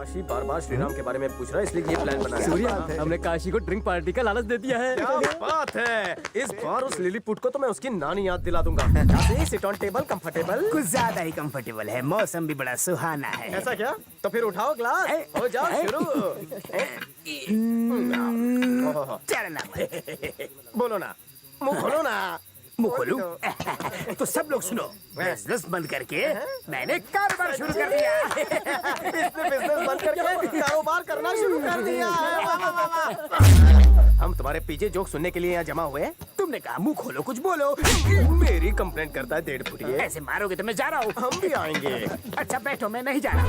काशी बार बार श्री राम के बारे में पूछ रहा है, इसलिए ये प्लान बनाया। सूर्या, हमने काशी को ड्रिंक पार्टी का लालच दे दिया है। क्या बात है, इस बार उस लिलीपुट को तो मैं उसकी नानी याद दिला दूंगा। Sit on table, comfortable. कुछ ज्यादा ही कंफर्टेबल है, मौसम भी बड़ा सुहाना है। ऐसा क्या? तो फिर उठाओ ग्लास, हो जाओ शुरू। चलना बोलो ना, मुंह खोलो ना। मुंह खोलूं? तो सब लोग सुनो, बिजनेस बंद करके मैंने कारोबार शुरू कर दिया। इसने बिजनेस बंद करके कारोबार करना शुरू कर दिया है। वाह, वाह, वाह। हम तुम्हारे पीछे जोक सुनने के लिए यहाँ जमा हुए हैं। तुमने कहा मुंह खोलो, कुछ बोलो। मेरी कंप्लेंट करता है 1.5 फुटिए। ऐसे मारोगे तो मैं जा रहा हूँ। हम भी आएंगे। अच्छा बैठो, मैं नहीं जा रहा।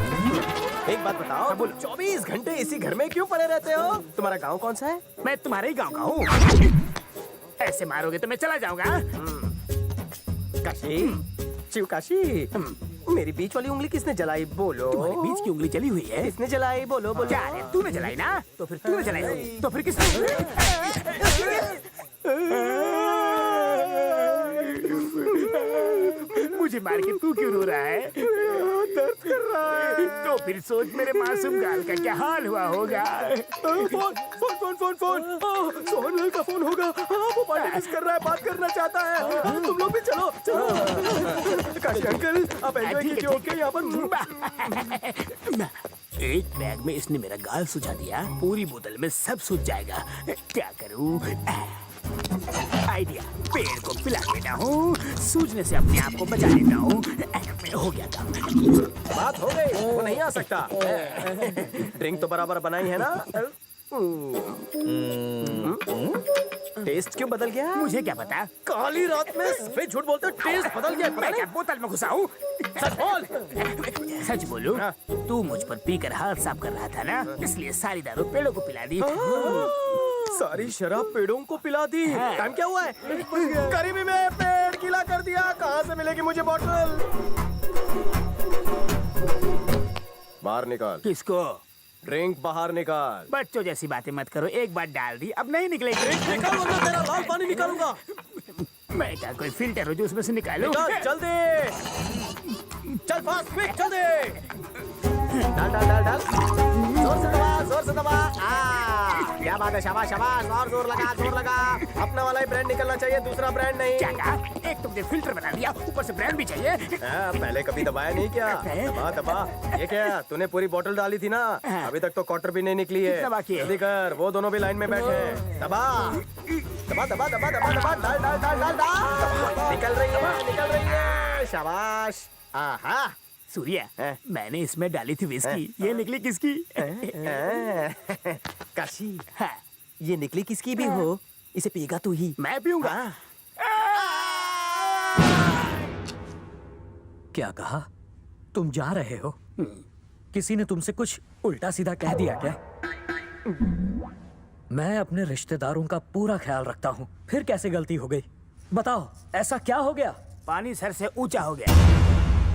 एक बात बताओ, बोलो 24 घंटे इसी घर में क्यों पड़े रहते हो? तुम्हारा गाँव कौन सा है? मैं तुम्हारे ही गाँव का हूँ। ऐसे मारोगे तो मैं चला जाऊंगा। काशी, शिव काशी, मेरी बीच वाली उंगली किसने जलाई? बोलो। तुम्हारी बीच की उंगली जली हुई है। किसने जलाई? बोलो बोलो। क्या है, तूने जलाई ना? तो फिर तूने जलाई होगी। तो फिर किसने? मुझे मार के तू क्यों रो रहा है? दर्द कर रहा है। तो फिर सोच मेरे मासूम गाल का क्या हाल हुआ होगा। Phone phone phone phone phone Sohan Lal का फोन होगा। वो पार्टी मिस कर रहा है, बात करना चाहता है। तुम लोग भी चलो चलो। काशी अंकल, आप एंजॉय कीजिए। ओके, यहाँ पर एक बैग में इसने मेरा गाल सुझा दिया, पूरी बोतल में सब सूझ जाएगा। क्या करूं? आइडिया, पेड़ को पिला देता हूँ, सूझने से अपने आप को बचा लेता हूँ। हो गया काम। बात हो गई, वो नहीं आ सकता। ड्रिंक तो बराबर बनाई है ना? टेस्ट क्यों बदल गया? मुझे क्या पता? काली रात में सफेद झूठ बोलते, टेस्ट बदल गया। मैं क्या बोतल में घुसा हूँ? सच बोल। सच बोलू? तू मुझ पर पीकर हाथ साफ कर रहा था ना, इसलिए सारी दारू पेड़ों को पिला दी। सारी शराब पेड़ों को पिला दी। टाइम क्या हुआ है? करीबी में पेड़ गीला कर दिया। कहाँ से मिलेगी मुझे बॉटल? बाहर निकाल। किसको? ड्रिंक बाहर निकाल। बच्चों जैसी बातें मत करो, एक बार डाल दी, अब नहीं निकलेगी। निकाल वरना तेरा लाल पानी निकालूंगा। मैं क्या कोई फिल्टर हो जो उसमें से निकालूं? निकाल जल्दी। चल फास्ट, क्विक, जल्दी। डाल डाल डाल डाल। जोर से दबा, जोर से दबा। क्या बात है, शाबाश शाबाश। और जोर लगा। अपना वाला ही ब्रांड निकलना चाहिए, दूसरा ब्रांड नहीं। क्या कहा? एक तुमने फिल्टर बना दिया, ऊपर से ब्रांड भी चाहिए। पहले कभी दबाया नहीं क्या? दबा दबा। ये क्या, तूने पूरी बोतल डाली थी ना? अभी तक तो क्वार्टर भी नहीं निकली है। जल्दी कर, वो दोनों भी लाइन में बैठे हैं। दबा दबा दबा दबा दबा दबा। डाल डाल डाल डाल डाल। निकल रही है। शाबाश। आहा सूर्या, मैंने इसमें डाली थी विस्की, ये निकली किसकी? काशी, ये निकली किसकी भी हो, इसे पिएगा तू ही। मैं पीऊंगा। क्या कहा? तुम जा रहे हो? किसी ने तुमसे कुछ उल्टा सीधा कह दिया क्या? मैं अपने रिश्तेदारों का पूरा ख्याल रखता हूँ, फिर कैसे गलती हो गई? बताओ, ऐसा क्या हो गया? पानी सर से ऊंचा हो गया।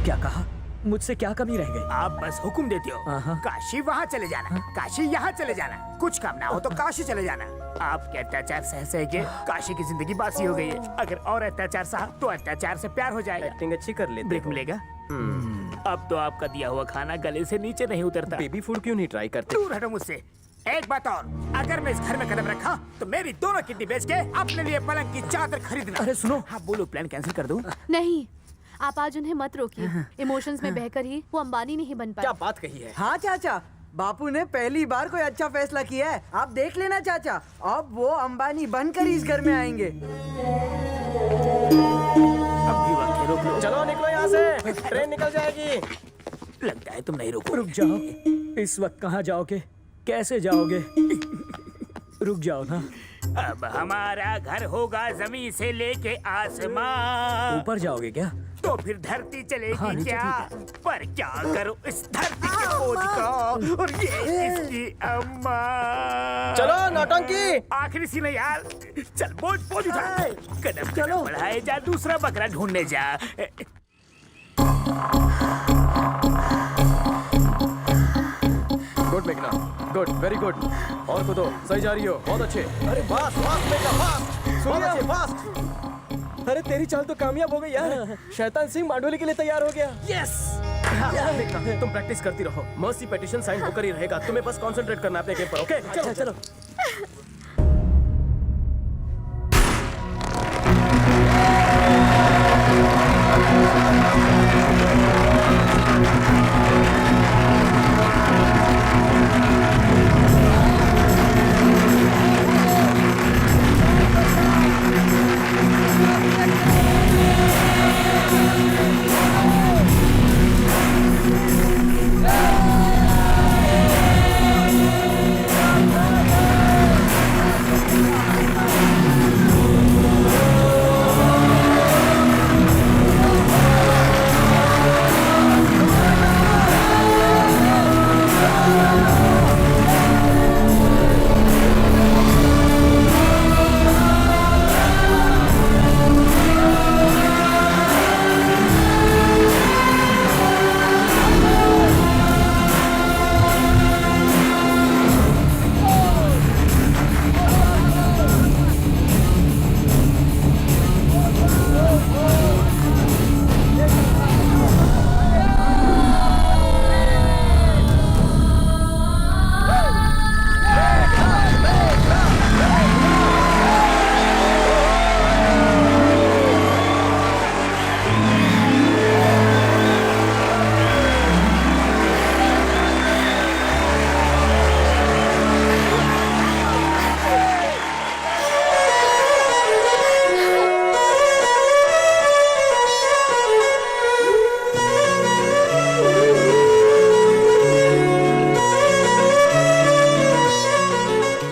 क्या कहा? मुझसे क्या कमी रह गई? आप बस हुक्म देते हो, काशी वहाँ चले जाना, काशी यहाँ चले जाना, कुछ काम ना हो तो काशी चले जाना। आपके अत्याचार सह के काशी की जिंदगी बासी हो गई है। अगर और अत्याचार सहा तो अत्याचार से प्यार हो जाएगा। एक्टिंग अच्छी कर लेते। ब्रेक मिलेगा? अब तो आपका दिया हुआ खाना गले से नीचे नहीं उतरता। बेबी फूड क्यों नहीं ट्राई करते? दूर हटो मुझसे। एक बात और, अगर मैं इस घर में कदम रखा तो मेरी दोनों किडनी बेच के अपने लिए पलंग की चादर खरीदना। अरे सुनो। हाँ बोलो, प्लान कैंसिल कर दूं? नहीं, आप आज उन्हें मत रोकिए। इमोशंस में बहकर ही वो अंबानी नहीं बन पाए। क्या बात कही है? हाँ चाचा, बापू ने पहली बार कोई अच्छा फैसला किया है। आप देख लेना चाचा, अब वो अंबानी बनकर ही इस घर में आएंगे। अब भी वक्त है, रोक लो। चलो निकलो यहाँ से, ट्रेन निकल जाएगी। लगता है तुम नहीं रोको। रुक जाओ। इस वक्त कहाँ जाओगे? कैसे जाओगे? रुक जाओ ना। अब हमारा घर होगा जमीन से लेके आसमान। ऊपर जाओगे क्या? तो फिर धरती चलेगी। हाँ, क्या? पर क्या करो इस धरती के बोझ को, और ये इसकी अम्मा। चलो नौटंकी। आखिरी सी नहीं यार, चल बोझ उठा। कदम चलो बढ़ाए जा, दूसरा बकरा ढूंढने जा। गुड मेघना, गुड, वेरी गुड। और कूदो, सही जा रही हो, बहुत अच्छे। अरे फास्ट फास्ट मेघना, फास्ट। सूर्या, फास्ट। अरे तेरी चाल तो कामयाब हो गई यार। शैतान सिंह मांडोली के लिए तैयार हो गया। यस। तुम प्रैक्टिस करती रहो, मर्सी पिटीशन साइन होकर ही रहेगा, तुम्हें बस कंसंट्रेट करना है अपने गेम पर, ओके? चलो चलो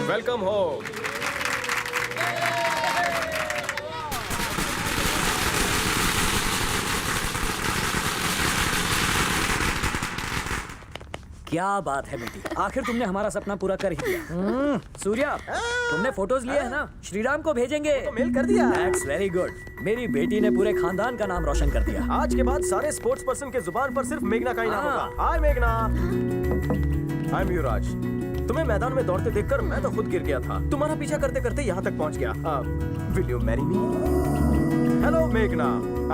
वेलकम होम। क्या बात है बेटी, आखिर तुमने हमारा सपना पूरा कर ही दिया। सूर्या, तुमने फोटोज लिए हैं ना? श्रीराम को भेजेंगे। तो मेल कर दिया। That's very good। मेरी बेटी ने पूरे खानदान का नाम रोशन कर दिया। आज के बाद सारे स्पोर्ट्स पर्सन के जुबान पर सिर्फ मेघना का ही नाम हाँ। होगा। हाय मेघना, आई एम युवराज। तुम्हें मैदान में दौड़ते देखकर मैं तो खुद गिर गया था, तुम्हारा पीछा करते करते यहाँ तक पहुँच गया। Will you marry me? Hello मेघना,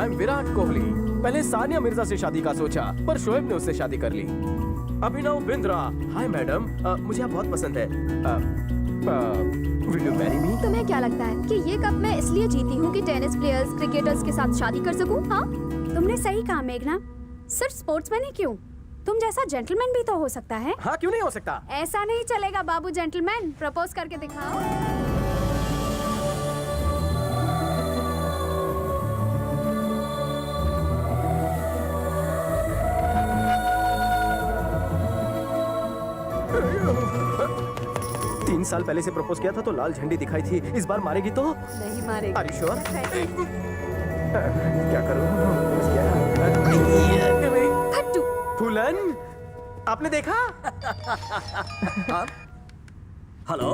आई एम विराट कोहली। पहले सानिया मिर्जा से शादी का सोचा, पर शोएब ने उससे शादी कर ली। अभिनव बिंद्रा, हाय मैडम, मुझे आप बहुत पसंद है। Will you marry me? तुम्हें क्या लगता है कि ये कप मैं इसलिए जीती हूँ कि टेनिस प्लेयर्स क्रिकेटर्स के साथ शादी कर सकूँ? हाँ, तुमने सही कहा मेघना। सिर्फ स्पोर्ट्समैन ही क्यों, तुम जैसा जेंटलमैन भी तो हो सकता है। हाँ, क्यों नहीं हो सकता? ऐसा नहीं चलेगा बाबू जेंटलमैन, प्रपोज करके दिखाओ। तीन साल पहले से प्रपोज किया था तो लाल झंडी दिखाई थी, इस बार मारेगी तो? नहीं मारेगा। Are you sure? क्या करूं? फट्टू। फूलन, आपने देखा? Hello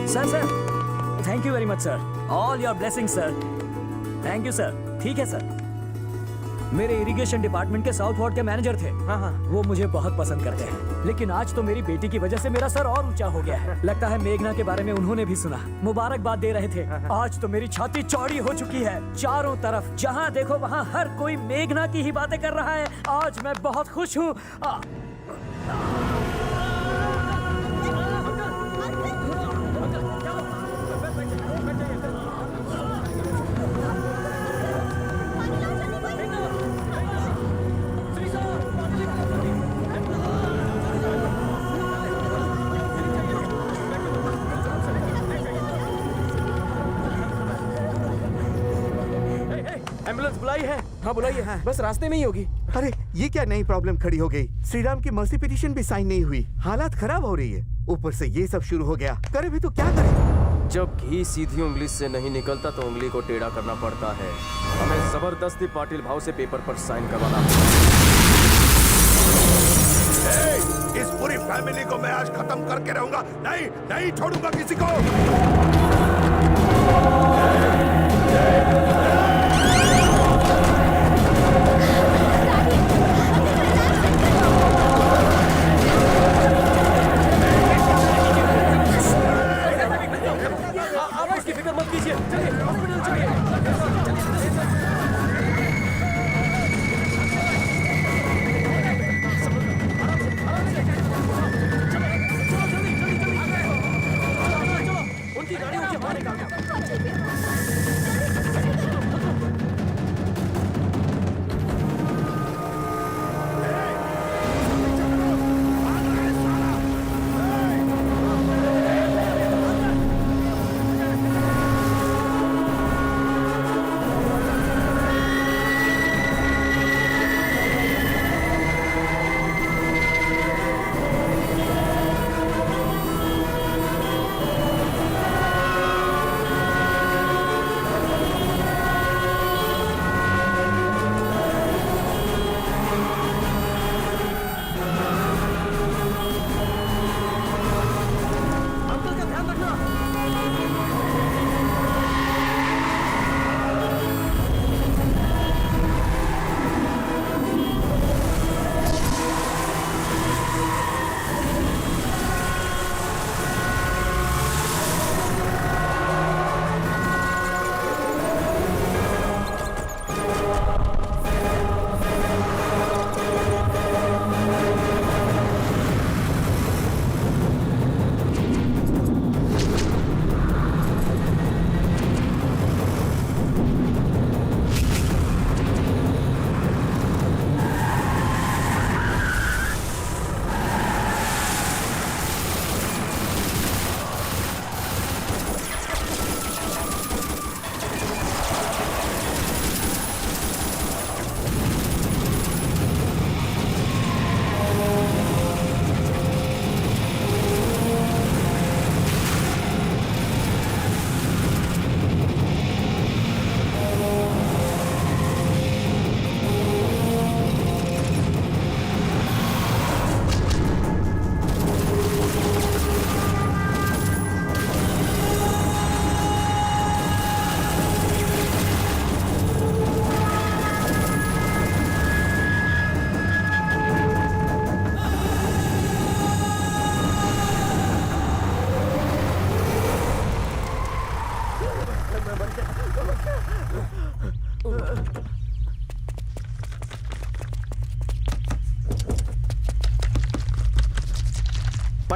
sir, thank you very much sir, all your blessing sir. Thank you sir. ठीक है सर, मेरे इरिगेशन डिपार्टमेंट के साउथ वार्ड के मैनेजर थे। हाँ। वो मुझे बहुत पसंद करते हैं, लेकिन आज तो मेरी बेटी की वजह से मेरा सर और ऊंचा हो गया है। लगता है मेघना के बारे में उन्होंने भी सुना, मुबारकबाद दे रहे थे। आज तो मेरी छाती चौड़ी हो चुकी है, चारों तरफ जहाँ देखो वहाँ हर कोई मेघना की ही बातें कर रहा है। आज मैं बहुत खुश हूँ। एम्बुलेंस बुलाई है? हाँ बुलाइए, बस रास्ते में ही होगी। अरे ये क्या नई प्रॉब्लम खड़ी हो गई? श्रीराम की मर्सी पिटीशन भी साइन नहीं हुई, हालात खराब हो रही है, ऊपर से ये सब शुरू हो गया। करे भी तो क्या करे? जब घी सीधी उंगली से नहीं निकलता तो उंगली को टेढ़ा करना पड़ता है। हमें जबरदस्ती पाटिल भाव से पेपर पर साइन करवाना है। इस पूरी फैमिली को मैं आज खत्म करके रहूंगा, नहीं छोड़ूंगा किसी को। आप इसकी फिक्र मत कीजिए, चलिए हॉस्पिटल चलिए।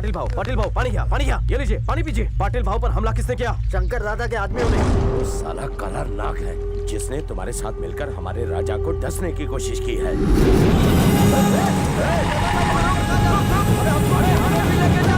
पाटिल भाव पानी क्या ये लीजिए पानी पीजिए। पाटिल भाव पर हमला किसने किया? शंकर दादा के आदमियों ने। वो साला काला नाग है जिसने तुम्हारे साथ मिलकर हमारे राजा को डसने की कोशिश की है। हमें भी लेके